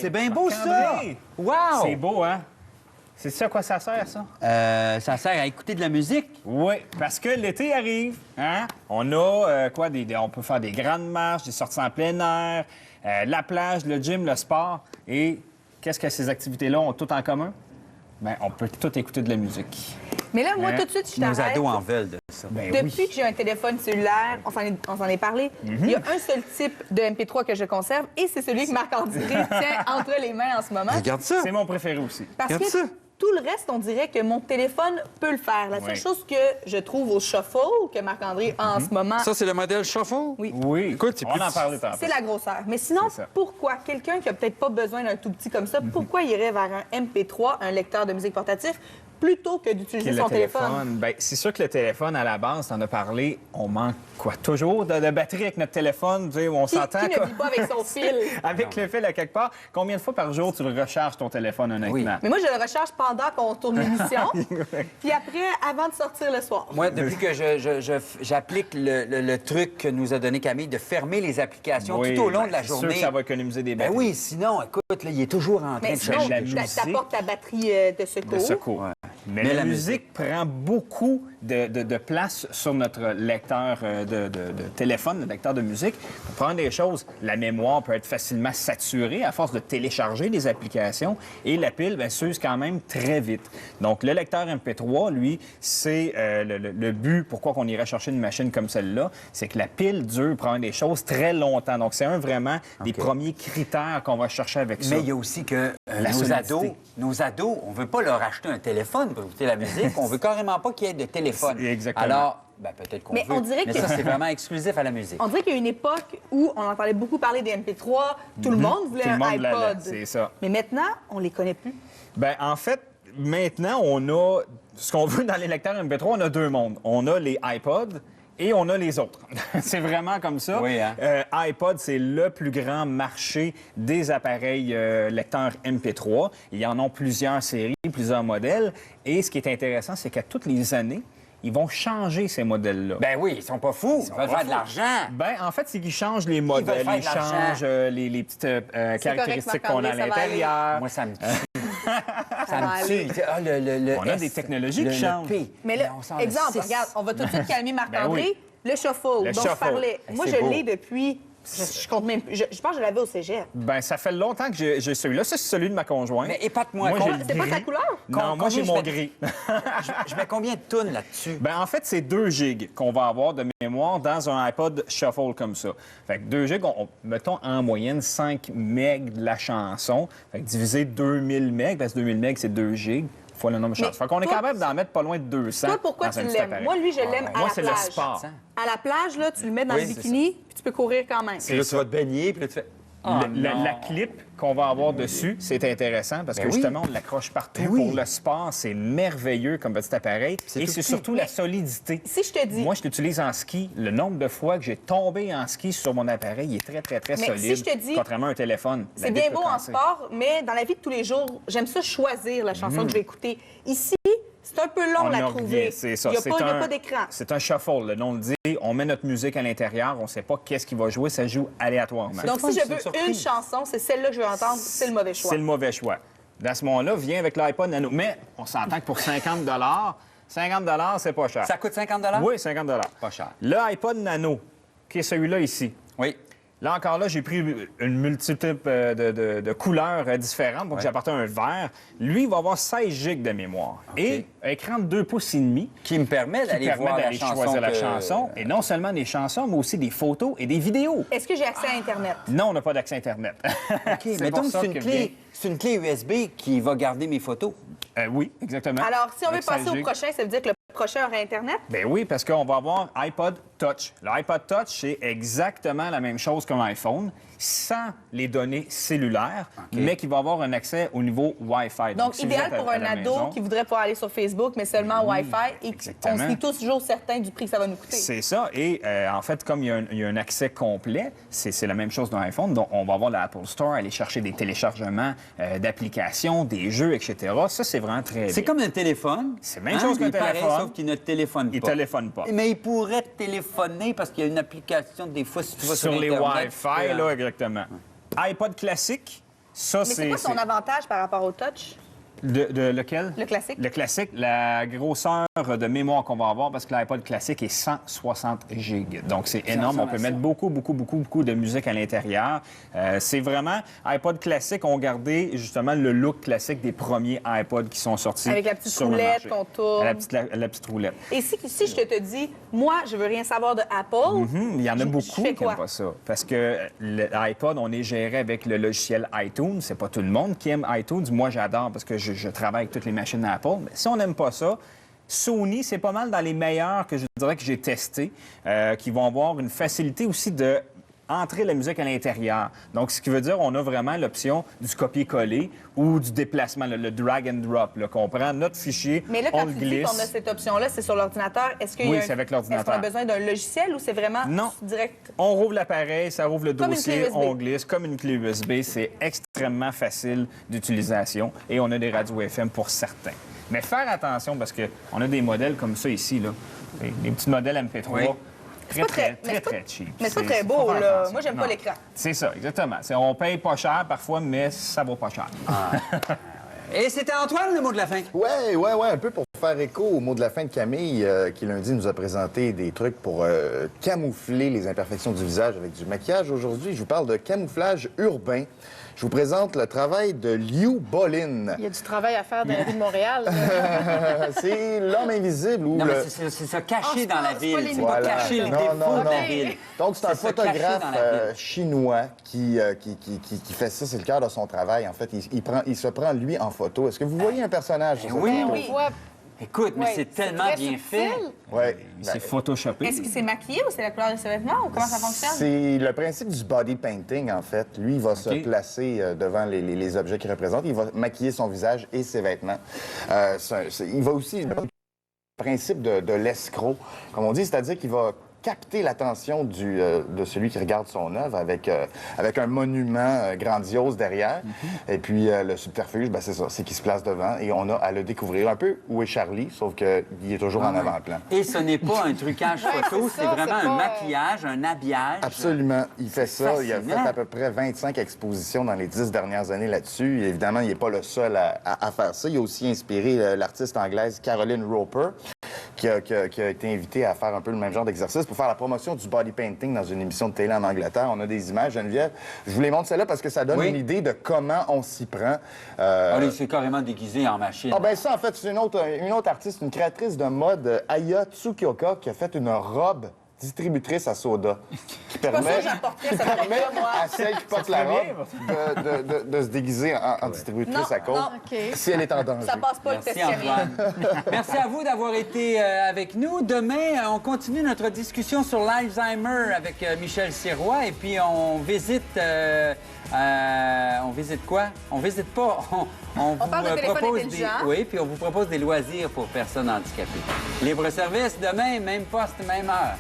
c'est bien beau, ça! Wow! C'est beau, hein? C'est ça à quoi ça sert, ça? Ça sert à écouter de la musique. Oui, parce que l'été arrive, hein? On a on peut faire des grandes marches, des sorties en plein air, la plage, le gym, le sport. Et qu'est-ce que ces activités-là ont tout en commun? Bien, on peut tout écouter de la musique. Mais là, moi, tout de suite, je Nos t'arrête. ados en veulent de ça. Ben Depuis oui. que j'ai un téléphone cellulaire, on s'en est parlé, il y a un seul type de MP3 que je conserve et c'est celui que Marc-André tient entre les mains en ce moment. Regarde ça! C'est mon préféré aussi. Parce Regarde que ça. tout le reste, on dirait que mon téléphone peut le faire. La seule Oui. chose que je trouve au shuffle que Marc-André a en ce moment, Ça, c'est le modèle Shuffle? Oui. Oui. Écoute, c'est on plus en petit. parlait tantôt. c'est la grosseur. Mais sinon, C'est ça. pourquoi quelqu'un qui a peut-être pas besoin d'un tout petit comme ça, pourquoi il irait vers un MP3, un lecteur de musique portatif, plutôt que d'utiliser son téléphone? Bien, c'est sûr que le téléphone, à la base, t'en as parlé, on manque toujours de batterie avec notre téléphone, tu sais, on Qui s'entend. ne vit pas avec son fil? Avec le fil à quelque part. Combien de fois par jour tu le recharges ton téléphone, honnêtement? Oui. Mais moi, je le recharge pendant qu'on tourne l'émission, puis après, avant de sortir le soir. Moi, depuis que j'applique le truc que nous a donné Camille de fermer les applications Oui, tout au long de la c'est sûr journée. que ça va économiser des Ben batteries. oui, sinon, écoute, là, il est toujours en train Mais de sinon, chercher. la musique. t'apportes ta batterie de secours. De secours. Mais la la musique prend beaucoup de place sur notre lecteur de téléphone, le lecteur de musique. Pour prendre des choses, la mémoire peut être facilement saturée à force de télécharger des applications et la pile s'use quand même très vite. Donc, le lecteur MP3, lui, c'est le but, pourquoi on irait chercher une machine comme celle-là, c'est que la pile dure prendre des choses très longtemps. Donc, c'est vraiment des premiers critères qu'on va chercher avec ça. Mais il y a aussi que La solidité. nos ados, on veut pas leur acheter un téléphone pour écouter la musique. On veut carrément pas qu'il y ait de téléphone. C'est exactement. Alors, ben, peut-être qu'on Mais veut. on dirait mais que- ça, c'est vraiment exclusif à la musique. On dirait qu'il y a une époque où on entendait beaucoup parler des MP3, tout le monde voulait Tout le un monde l'avait, iPod. c'est ça. Mais maintenant, on les connaît plus. Bien, en fait, maintenant, on a ce qu'on veut dans les lecteurs MP3, on a deux mondes. On a les iPods et on a les autres. C'est vraiment comme ça. Oui, hein? iPod, c'est le plus grand marché des appareils lecteurs MP3. Il y en a plusieurs séries, plusieurs modèles. Et ce qui est intéressant, c'est qu'à toutes les années, ils vont changer ces modèles-là. Ben oui, ils sont pas fous. Ils veulent faire de l'argent. Ben, en fait, c'est qu'ils changent les modèles, faire de ils l'argent. changent les petites caractéristiques qu'on a à Marc-André, ça va aller. l'intérieur. Moi, ça me tue. ça va me tue. Ah, le On a S, des technologies qui le changent. P. Mais là, on sort le exemple, 6. regarde, on va tout de suite calmer Marc-André. Ben oui. Le shuffle Le dont shuffle. je parlais. Moi, C'est je beau. l'ai depuis... Je compte même... Je pense que je l'avais au cégep. Ben, ça fait longtemps que j'ai celui-là. Ça, c'est celui de ma conjointe. Mais épate-moi. Moi, Combien- j'ai le C'est pas gris. ta couleur? Non, moi, Combien j'ai je mon fais- gris. je mets combien de tonnes là-dessus? Ben, en fait, c'est 2 gigs qu'on va avoir de mémoire dans un iPod Shuffle comme ça. Fait que 2 gigs, mettons en moyenne 5 megs de la chanson. Fait que diviser 2000 megs, parce que 2000 megs, c'est 2 gigs fois le nombre de Mais chansons. Fait qu'on est toi, capable d'en mettre pas loin de 200. Toi, pourquoi dans tu un petit l'aimes? appareil. Moi, lui, je l'aime à Moi, la c'est plage. le sport. À la plage, là, tu le mets dans Oui, le c'est bikini, puis tu peux courir quand même. Puis là, tu vas te baigner, puis là, tu fais... Oh, La clip qu'on va avoir dessus, c'est intéressant parce que Ben oui. justement, on l'accroche partout. Ben oui. Pour le sport, c'est merveilleux comme petit appareil. C'est Et tout c'est petit. surtout la solidité. Si je te dis... Moi, je l'utilise en ski. Le nombre de fois que j'ai tombé en ski sur mon appareil, il est très, très, très Mais solide. si je te dis- Contrairement à un téléphone. La C'est bite bien peut beau en casser. sport, mais dans la vie de tous les jours, j'aime ça choisir la chanson que je vais écouter. Ici, c'est un peu long On à en trouver. revient, c'est ça. Il n'y a, C'est pas d'écran. C'est un shuffle, le nom le dit. On met notre musique à l'intérieur, on ne sait pas qu'est-ce qui va jouer, ça joue aléatoirement. Donc, fun, si je c'est une veux surprise. une chanson, c'est celle-là que je veux entendre, c'est le mauvais choix. C'est le mauvais choix. Dans ce moment-là, viens avec l'iPod Nano. Mais on s'entend que pour 50 c'est pas cher. Ça coûte 50 Oui, 50 Pas cher. Le iPod Nano, qui est celui-là ici. Oui. Là encore, là, j'ai pris une multitude de couleurs différentes. Donc, j'ai apporté un vert. Lui, il va avoir 16 gigs de mémoire. Et écran de 2 pouces et demi Qui me permet qui d'aller permet voir la d'aller chanson. choisir la que- chanson. Et non seulement des chansons, mais aussi des photos et des vidéos. Est-ce que j'ai accès à Internet? Non, on n'a pas d'accès Internet. OK, C'est mettons pour que ça c'est une que clé. C'est une clé USB qui va garder mes photos. Oui, exactement. Alors, si on veut Avec 16 passer au gigs. prochain, ça veut dire que le prochain aura Internet? Ben oui, parce qu'on va avoir iPod Touch. L'iPod Touch, c'est exactement la même chose qu'un iPhone, sans les données cellulaires, mais qui va avoir un accès au niveau Wi-Fi. Donc, si vous idéal êtes pour à un la ado maison, qui voudrait pouvoir aller sur Facebook, mais seulement en Wi-Fi, et exactement. on se dit tous toujours certains du prix que ça va nous coûter. C'est ça. Et en fait, comme il y a un accès complet, c'est la même chose d'un iPhone. Donc, on va avoir l'Apple Store, aller chercher des téléchargements d'applications, des jeux, etc. Ça, c'est vraiment très C'est bien. comme un téléphone. C'est la même chose qu'un Il est pareil, téléphone. sauf qu'il ne téléphone pas. Il téléphone pas. Mais il pourrait téléphoner parce qu'il y a une application, des fois, si tu vas sur Sur les Internet, Wi-Fi, là, exactement. iPod classique, Ça, Mais c'est quoi son avantage par rapport au touch? De lequel? Le classique. Le classique, la grosseur de mémoire qu'on va avoir, parce que l'iPod classique est 160 gigs. Donc, c'est énorme. On peut mettre beaucoup de musique à l'intérieur. C'est vraiment... iPod classique ont gardé, justement, le look classique des premiers iPods qui sont sortis. Avec la petite sur le roulette marché. qu'on tourne. La petite roulette. Et si je te dis, moi, je veux rien savoir de Apple, Il y en a beaucoup je fais qui quoi? n'aiment pas ça. Parce que l'iPod, on est géré avec le logiciel iTunes. C'est pas tout le monde qui aime iTunes. Moi, j'adore parce que je travaille avec toutes les machines Apple. Mais si on n'aime pas ça, Sony, c'est pas mal dans les meilleurs que je dirais que j'ai testés, qui vont avoir une facilité aussi de entrer la musique à l'intérieur. Donc, ce qui veut dire on a vraiment l'option du copier-coller ou du déplacement, le drag and drop, là, qu'on prend notre fichier, mais là, on quand le tu dis qu'on a glisse. cette option-là, c'est sur l'ordinateur. Est-ce qu'il y a Oui, c'est avec l'ordinateur. Est-ce qu'on a besoin d'un logiciel ou c'est vraiment Non. direct? On rouvre l'appareil, ça rouvre le Comme une dossier, clé USB. on glisse comme une clé USB. C'est extrêmement facile d'utilisation et on a des radios FM pour certains. Mais faire attention parce qu'on a des modèles comme ça ici, là. Des petits modèles MP3. Oui. Très, très cheap. Mais c'est pas très faut beau, faire là. attention. Moi, j'aime pas Non. l'écran. C'est ça, exactement. On paye pas cher parfois, mais ça vaut pas cher. Et c'était Antoine, le mot de la fin. Ouais, un peu pour faire écho au mot de la fin de Camille, qui lundi nous a présenté des trucs pour camoufler les imperfections du visage avec du maquillage. Aujourd'hui, je vous parle de camouflage urbain. Je vous présente le travail de Liu Bolin. Il y a du travail à faire dans la rue de Montréal. C'est l'homme invisible ou Non, le... mais c'est ça, caché Ah, dans la c'est pas ville. les C'est pas Voilà. cacher le Non, défaut non, de la non. ville. Donc, c'est un C'est se cacher photographe dans la ville. chinois qui fait ça. C'est le cœur de son travail. En fait, il se prend, lui, en photo. Est-ce que vous voyez un personnage sur cette oui. photo? On voit Écoute, mais Ouais, c'est c'est tellement très bien subtil. fait. Ouais. C'est photoshopé. Est-ce que c'est maquillé ou c'est la couleur de ses vêtements ou comment ça fonctionne? C'est le principe du body painting, en fait. Lui, il va se placer devant les objets qu'il représente. Il va maquiller son visage et ses vêtements. Il va aussi... Le principe de l'escroc, comme on dit, c'est-à-dire qu'il va capter l'attention de celui qui regarde son œuvre avec un monument grandiose derrière. Et puis, le subterfuge, ben, c'est ça, c'est qu'il se place devant et on a à le découvrir un peu. Où est Charlie? Sauf qu'il est toujours en avant-plan. Et ce n'est pas un trucage photo, c'est c'est ça, vraiment c'est un pas, maquillage, un habillage. Absolument. Il fait ça. Il a fait fascinant. à peu près 25 expositions dans les 10 dernières années là-dessus. Et évidemment, il n'est pas le seul à faire ça. Il a aussi inspiré l'artiste anglaise Caroline Roper, qui a été invitée à faire un peu le même genre d'exercice pour faire la promotion du body painting dans une émission de télé en Angleterre. On a des images, Geneviève. Je vous les montre celle-là parce que ça donne Oui. une idée de comment on s'y prend. Allez, c'est carrément déguisé en machine. Ah ben ça, en fait, c'est une autre artiste, une créatrice de mode, Aya Tsukioka, qui a fait une robe distributrice à soda qui permet, ça que j'apporterais, ça m'aurait pas, moi. à celle qui porte la robe de se déguiser en distributrice Non, à cause non. OK. si elle est en danger. Ça passe pas le test Merci Camille. Antoine. Merci à vous d'avoir été avec nous. Demain, on continue notre discussion sur l'Alzheimer avec Michel Sirois et puis on visite quoi? On visite pas. On vous parle de téléphone propose intelligent. oui, puis on vous propose des loisirs pour personnes handicapées. Libre service demain, même poste, même heure.